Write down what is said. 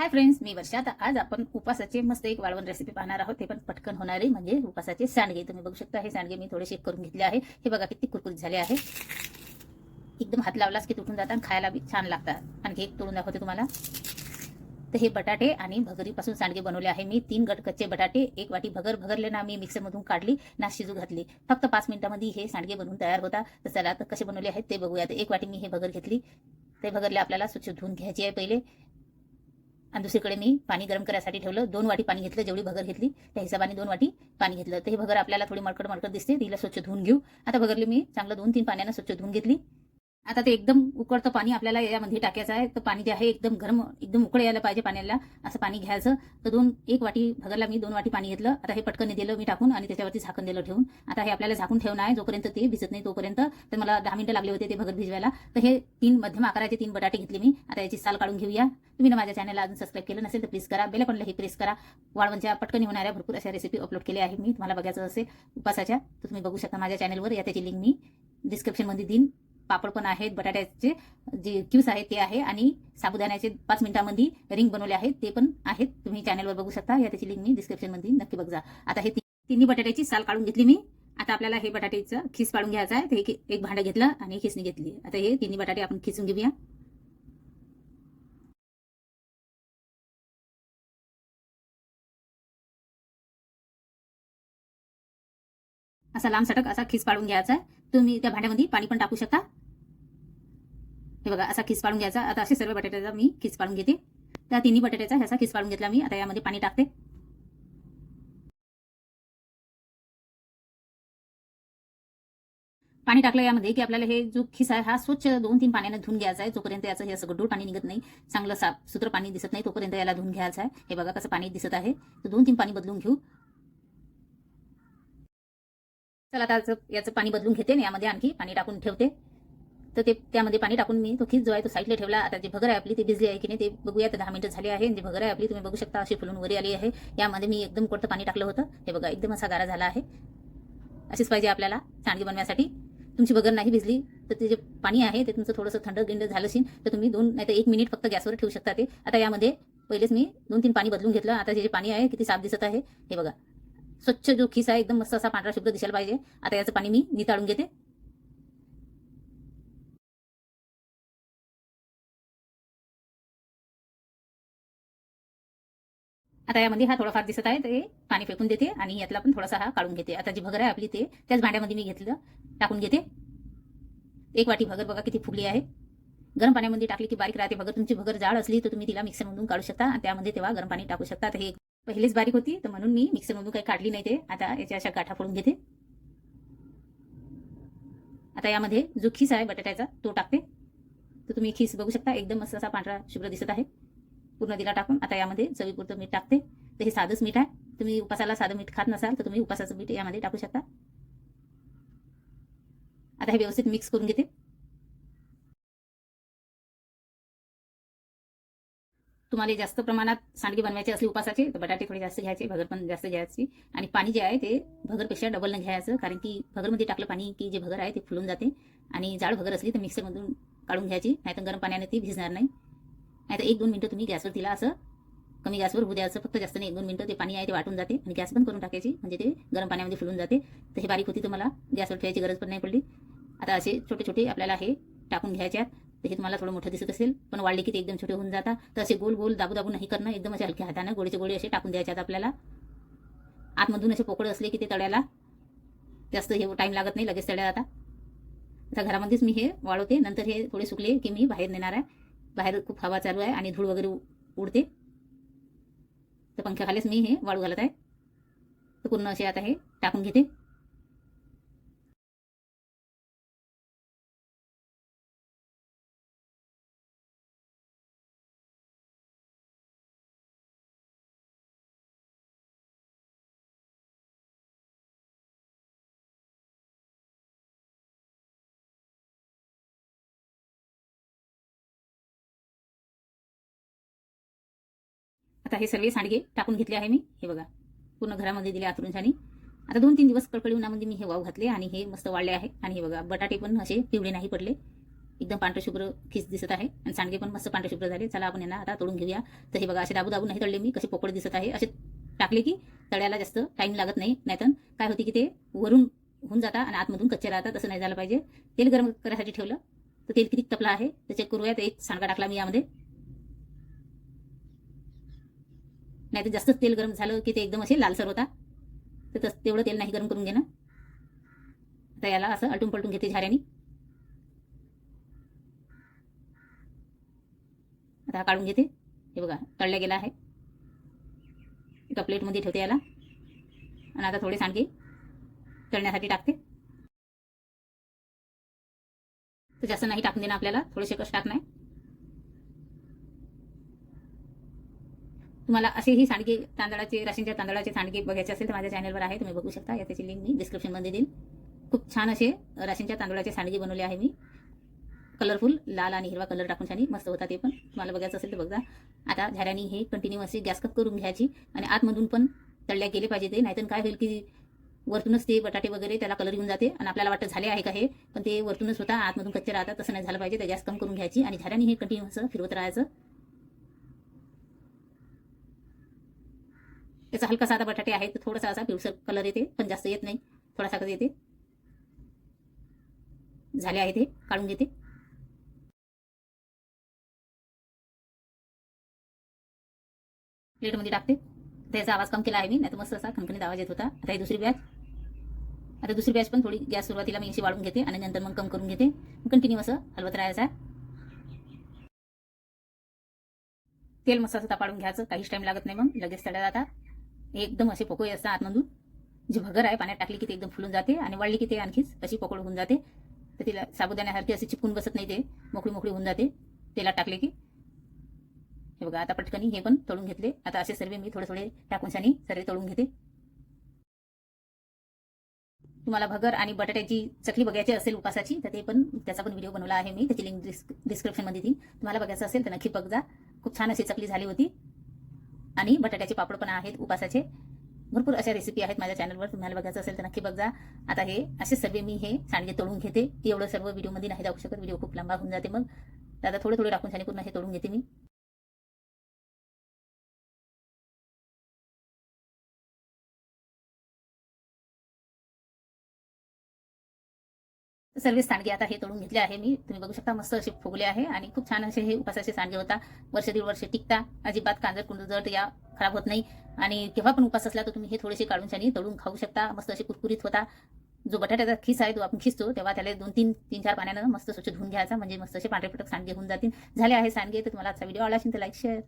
Hi friends, मी वर्षा. आता आज आपण उपासाचे मस्त एक वाळवण रेसिपी पाहणार आहोत. ते पण पटकन होणारे म्हणजे उपासाचे सांडगे. तुम्ही बघू शकता, हे सांडगे मी थोडेसे करून घेतले आहे. हे बघा किती कुरकुरीत झाले आहे. एकदम हात लावलाच की तुटून जातात, खायला बी छान लागतात. आणखी एक तोडून दाखवते तुम्हाला. तर हे बटाटे आणि भगरीपासून सांडगे बनवले आहे मी. 3 गट कच्चे बटाटे, 1 वाटी भगर भगरले ना मी मिक्सरमधून काढली ना शिजू घातली. फक्त 5 मिनिटांमध्ये हे सांडगे बनवून तयार होता. तर चला तर कसे बनवले आहेत ते बघूया. 1 वाटी मी हे भगर घेतली. ते भगरले आपल्याला स्वच्छ धुवून घ्यायची आहे पहिले. आणि दुसरीकडे मी पाणी गरम करायसाठी ठेवलं. 2 वाटी पाणी घेतलं. जेवढी भगर घेतली त्या हिशोबाने 2 वाटी पाणी घेतलं. तर हे भगर आपल्याला थोडी मळकट दिसते, तिला स्वच्छ धुवून घेऊ. आता भगरली मी चांगलं 2-3 पाण्याने स्वच्छ धुवून घेतली. आता ते एकदम उकळतं पाणी आपल्याला यामध्ये टाकायचं आहे. तर पाणी जे आहे एकदम गरम, एकदम उकळ यायला पाहिजे पाण्याला, असं पाणी घ्यायचं. तर 1 वाटी भगरला मी 2 वाटी पाणी घेतलं. आता हे पटकन दिलं मी टाकून आणि त्याच्यावरती झाकण दिलं ठेवून. आता हे आपल्याला झाकून ठेवणं आहे जोपर्यंत ते भिजत नाही तोपर्यंत. तर मला 10 मिनिटं लागले होते ते भगर भिजवायला. तर हे 3 मध्यम आकाराचे 3 बटाटे घेतले मी. आता याची साल काढून घेऊया. तुम्ही ना माझ्या चॅनलला अजून सबस्क्राईब केलं नसेल तर प्लीज करा. बेल आयकॉनलाही प्रेस करा. वाळवणच्या पटकन होणाऱ्या भरपूर अशा रेसिपी अपलोड केल्या आहे मी. तुम्हाला बघायचं असेल उपासाच्या तर तुम्ही बघू शकता माझ्या चॅनलवर. या त्याची लिंक मी डिस्क्रिप्शनमध्ये देईन. पापड पण आहेत, बटाट्याचे जे क्यूब्स आहेत ते आहे, आणि साबुदाण्याचे 5 मिनिटांमध्ये रिंग बनवले आहेत ते पण आहेत. तुम्ही चॅनलवर बघू शकता. या त्याची लिंक मी डिस्क्रिप्शनमध्ये नक्की बघा. आता हे तिन्ही बटाट्याची साल काढून घेतली मी. आता आपल्याला हे बटाट्याचं खीस पाडून घ्यायचं आहे. तर एक भांडं घेतलं आणि खिसणी घेतली. आता हे तिन्ही बटाटे आपण खिसून घेऊया. असा लांब सटक असा खिस पाडून घ्यायचा आहे. तुम्ही त्या भांड्यामध्ये पाणी पण टाकू शकता. हे बघा असा खिस पाडून घ्यायचा. आता असे सर्व बटाट्याचा मी खिस पाडून घेते. त्या तिन्ही बटाट्याचा ह्याचा खिस पाडून घेतला मी. आता यामध्ये पाणी टाकते. पाणी टाकलं यामध्ये की आपल्याला हे जो खिस आहे हा स्वच्छ 2-3 पाण्याने धुवून घ्यायचा आहे. जोपर्यंत याचं हे असं गड्डूळ पाणी निघत नाही, चांगलं साफ सुत्र पाणी दिसत नाही, तोपर्यंत याला धुवून घ्यायचं आहे. हे बघा कसं पाणी दिसत आहे. तर 2-3 पाणी बदलून घेऊ. चला आता याचं पाणी बदलून घेते आणि यामध्ये आणखी पाणी टाकून ठेवते. तर ते त्यामध्ये पाणी टाकून मी तो खीस जो आहे तो साईडला ठेवला. आता जी भगर आहे आपली ती भिजली आहे की नाही ते बघूया. तर 10 मिनिटं झाली आहे. जी भगर आहे आपली तुम्ही बघू शकता अशी फुलून वरी आली आहे. यामध्ये मी एकदम कोरडं पाणी टाकलं होतं. हे बघा एकदम असा गारा झाला आहे. अशीच पाहिजे आपल्याला सांडगे बनवण्यासाठी. तुमची भगर नाही भिजली तर ते जे पाणी आहे ते तुमचं थोडंसं थंड गिंड झालं असेल तर तुम्ही 2 नाही तर 1 मिनिट फक्त गॅसवर ठेवू शकता. ते आता यामध्ये पहिलेच मी 2-3 पाणी बदलून घेतलं. आता जे पाणी आहे किती साफ दिसत आहे. हे बघा स्वच्छ जो खिस आहे एकदम मस्त असा पांढरा शुभ्र दिसायला पाहिजे. आता याचं पाणी मी निताळून घेते. आता यामध्ये हा थोडाफार दिसत आहे ते पाणी फेकून देते आणि यातला पण थोडासा हा काढून घेते. आता जी भगर आहे आपली ते त्याच भांड्यामध्ये मी घेतलं टाकून घेते. 1 वाटी भगर बघा किती फुगली आहे. गरम पाण्यामध्ये टाकली की बारीक राहते भगर. तुमची भगर जाड असली तर तुम्ही तिला मिक्सरमधून काढू शकता आणि त्यामध्ये तेव्हा गरम पाणी टाकू शकता. तर हे पहिलेच बारीक होती तर म्हणून मी मिक्सरमधून काही काढली नाही. ते आता याच्या अशा गाठा फोडून घेते. आता यामध्ये जो खीस आहे बटाट्याचा तो टाकते. तर तुम्ही खीस बघू शकता एकदम मस्त असा पांढरा शुभ्र दिसत आहे. पूर्ण दिला टाकून आता यामध्ये चवीपुरतं मीठ टाकते. तर हे साधंच मीठ आहे. तुम्ही उपासाला साधं मीठ खात नसाल तर तुम्ही उपासाचं मीठ यामध्ये टाकू शकता. आता हे व्यवस्थित मिक्स करून घेते. तुम्हाला जास्त प्रमाणात सांडगे बनवायचे असले उपासाचे तर बटाटे थोडे जास्त घ्यायचे, भगर पण जास्त घ्यायची. आणि पाणी जे आहे ते भगरपेक्षा डबल न घ्यायचं. कारण की भगरमध्ये टाकलं पाणी की जे भगर आहे ते फुलून जाते. आणि जाड भगर असली तर मिक्सरमधून काढून घ्यायची, नाहीतर गरम पाण्याने ती भिजणार नाही. नाहीतर 1-2 मिनिटं तुम्ही गॅसवर तिला असं कमी गॅसवर होऊ द्यायचं. फक्त जास्त नाही, 1-2 मिनिटं ते पाणी आहे ते वाटून जाते आणि गॅस बंद करून टाकायची. म्हणजे ते गरम पाण्यामध्ये फुलून जाते. तर हे बारीक होती तर मला गॅसवर ठेवायची गरज पण नाही पडली. आता असे छोटे छोटे आपल्याला हे टाकून घ्यायचे. तर हे तुम्हाला थोडं मोठं दिसत असेल पण वाढले की ते एकदम छोटे होऊन जातात. तर असे गोल गोल दाबू दाबू नाही करणं, एकदम असे हलक्या हाताने गोळीचे गोळे असे टाकून द्यायचे. आपल्याला आतमधून असे पोकळ असले की ते तळ्याला जास्त हे टाइम लागत नाही, लगेच तळ्या जातात. आता घरामध्येच मी हे वाळवते. नंतर हे थोडे सुकले की मी बाहेर नेणार आहे. बाहेर खूप हवा चालू आहे आणि धूळ वगैरे उडते. तर पंख्याखालीच मी हे वाळू घालत आहे. तर पूर्ण असे आता हे टाकून घेते. आता हे सर्व सांडगे टाकून घेतले आहे मी. हे बघा पूर्ण घरामध्ये दिले आतरून छानी. आता 2-3 दिवस कडकडी उन्हामध्ये मी हे वाव घातले आणि हे मस्त वाळले आहे. आणि हे बघा बटाटे पण असे पिवळे नाही पडले, एकदम पांढरे शुभ्र खिस दिसत आहे आणि सांडगे पण मस्त पांढरे शुभ्र झाले. चला आपण यांना आता तळून घेऊया. तर हे बघा, असे दाबू दाबू नाही तळले मी, कसे पोकळे दिसत आहे. असे टाकले की तळ्याला जास्त टाइम लागत नाही, नाहीतर काय होते की ते वरून होऊन जातात आणि आतमधून कच्चे राहतात. तसं नाही झालं पाहिजे. तेल गरम करायसाठी ठेवलं तर तेल किती तपलं आहे ते चेक करूया. तर एक सांडगा टाकला मी यामध्ये. नाही तर जास्त तेल गरम झालं की ते एकदम असे लालसर होता. तर तेवढं तेल नाही गरम करून घेणं. तर याला असं अलटून पलटून घेते झाऱ्याने. आता हा काढून घेते. हे बघा, तळल्या गेला आहे. एका प्लेटमध्ये ठेवते याला आणि आता थोडे सांडगे तळण्यासाठी टाकते. तर जास्त नाही टाकून देणं आपल्याला, थोडेसे कष्ट टाकणार. तुम्हाला असेही सांडगे तांदळाचे, राशींच्या तांदळाचे सांडगे बघायचे असेल तर माझ्या चॅनलवर आहे, तुम्ही बघू शकता. या त्याची लिंक मी डिस्क्रिप्शनमध्ये देईन. खूप छान असे राशींच्या तांदळाचे सांडगे बनवले आहे मी. कलरफुल लाल आणि हिरवा कलर टाकून छान मस्त होता. ते पण तुम्हाला बघायचं असेल तर बघा. आता झाऱ्यानी हे कंटिन्यू असे गॅस कट करून घ्यायची आणि आतमधून पण तळल्या गेले पाहिजे ते. नाहीतर काय होईल की वरतूनच ते बटाटे वगैरे त्याला कलर येऊन जाते आणि आपल्याला वाटतं झाले आहे का हे, पण ते वरतूनच होता, आतमधून कच्चे राहतात. तसं नाही झालं पाहिजे. तर गॅस कम करून घ्यायची आणि झाऱ्यानी हे कंटिन्यू असं फिरवत राहायचं. त्याचा हलकासा आता बटाटे आहे तर थोडासा असा पिवसर कलर येते, पण जास्त येत नाही, थोडासा कलर येते. झाले आहे ते काढून घेते. प्लेटमध्ये टाकते. त्याचा आवाज कम केला आहे मी, नाही तर मस्त असा खणखणीत आवाज येत होता. आता ही दुसरी बॅच. आता दुसरी बॅच पण थोडी गॅस सुरुवातीला मी अशी वाढून घेते आणि नंतर मग कम करून घेते. कंटिन्यू असं हलवत राहायचं. तेल मस्त असं तापाडून घ्यायचं, काहीच टाइम लागत नाही, मग लगेच तळल्या जातात. एकदम असे पोकळे असतात आतमधून. जे भगर आहे पाण्यात टाकली की ते एकदम फुलून जाते आणि वाळली की ते आणखीच अशी पोकळ होऊन जाते. तर तिला साबुदाण्यासारखी अशी चिपकून बसत नाही, ते मोकळी मोकळी होऊन जाते तेलात टाकले की. हे बघा, आता पटकनी हे पण तळून घेतले. आता असे सर्व मी थोडे थोडे टाकून शानी सर्व तळून घेते. तुम्हाला भगर आणि बटाट्याची चकली बघायची असेल उपासाची तर ते पण, त्याचा पण व्हिडिओ बनवला आहे मी, त्याची लिंक डिस्क्रिप्शनमध्ये देईन. तुम्हाला बघायचं असेल तर नक्की बघा. खूप छान अशी चकली झाली होती. आणि बटाट्याचे पापड पण आहेत उपासाचे. भरपूर अशा रेसिपी आहेत माझ्या चॅनलवर, तुम्हाला बघायचं असेल तर नक्की बघा. आता हे असे सर्व मी हे सांडगे तळून घेते. एवढं सर्व व्हिडिओमध्ये नाही दाखवू शकत, व्हिडिओ खूप लांबा होऊन जाते. मग आता थोडे थोडे टाकून छान पूर्ण हे तळून घेते मी. सर्व सांडगे आता हे तळून घेतले आहे मी, तुम्ही बघू शकता. मस्त असे फुगले आहे आणि खूप छान असे हे उपासाचे सांडगे होता. वर्ष दीड वर्ष टिकता, अजिबात कांजर कुंजर या खराब होत नाही. आणि केव्हा पण उपास असला तर तुम्ही हे थोडेसे काढून छानी तळून खाऊ शकता. मस्त असे कुरकुरीत होता. जो बटाट्याचा खिस आहे तो आपण खिसतो तेव्हा त्याला 2-3-4 पाण्यानं मस्त स्वच्छ धुवून घ्यायचा, म्हणजे मस्त असे पांढरे पटक सांडगे होऊन जातील. झाले आहे सांडगे. तर तुम्हाला आजचा व्हिडिओ आवडला असेल तर लाईक शेअर